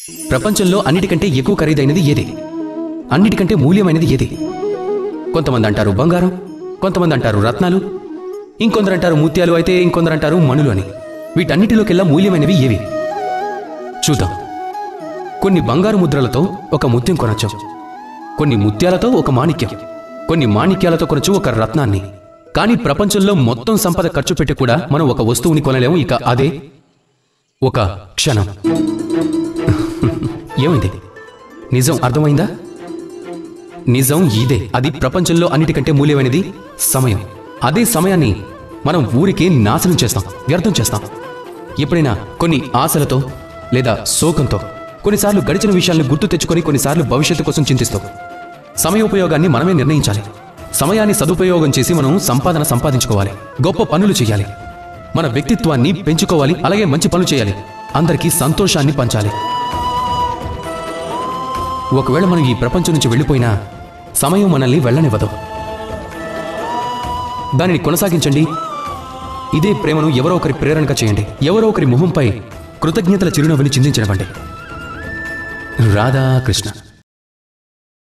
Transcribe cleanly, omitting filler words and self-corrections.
ప్రపంచంలో అన్నిటికంటే ఎక్కువ ఖరీదైనది ఏది? అన్నిటికంటే మూల్యమైనది ఏది? కొంతమంది అంటారు బంగారం, కొంతమంది అంటారు రత్నాలు, ఇంకొందరు అంటారు ముత్యాలు, అయితే ఇంకొందరు అంటారు మణులు అని. వీటన్నిటిలోకెల్లా మూల్యమైనవి ఏవి? చూద్దాం. కొన్ని బంగారు ముద్రలతో ఒక ముత్యం కొనొచ్చు, కొన్ని ముత్యాలతో ఒక మాణిక్యం, కొన్ని మాణిక్యాలతో కొనొచ్చు ఒక రత్నాన్ని. కానీ ప్రపంచంలో మొత్తం సంపద ఖర్చు పెట్టి కూడా మనం ఒక వస్తువుని కొనలేము. ఇక అదే ఒక క్షణం. ఏమైంది? నిజం అర్థమైందా? నిజం ఇదే. అది ప్రపంచంలో అన్నిటికంటే మూల్యమైనది సమయం. అదే సమయాన్ని మనం ఊరికే నాశనం చేస్తాం, వ్యర్థం చేస్తాం. ఎప్పుడైనా కొన్ని ఆశలతో లేదా శోకంతో, కొన్నిసార్లు గడిచిన విషయాలను గుర్తు తెచ్చుకొని, కొన్నిసార్లు భవిష్యత్తు కోసం చింతిస్తాం. సమయోపయోగాన్ని మనమే నిర్ణయించాలి. సమయాన్ని సదుపయోగం చేసి మనం సంపాదించుకోవాలి, గొప్ప పనులు చేయాలి, మన వ్యక్తిత్వాన్ని పెంచుకోవాలి, అలాగే మంచి పనులు చేయాలి, అందరికీ సంతోషాన్ని పంచాలి. ఒకవేళ మనం ఈ ప్రపంచం నుంచి వెళ్ళిపోయినా సమయం మనల్ని వెళ్ళనివ్వదు. దానిని కొనసాగించండి. ఇదే ప్రేమను ఎవరో ఒకరి ప్రేరణగా చేయండి. ఎవరో ఒకరి మొహంపై కృతజ్ఞతల చిరునవ్వుని చిందించనివ్వండి. రాధాకృష్ణ.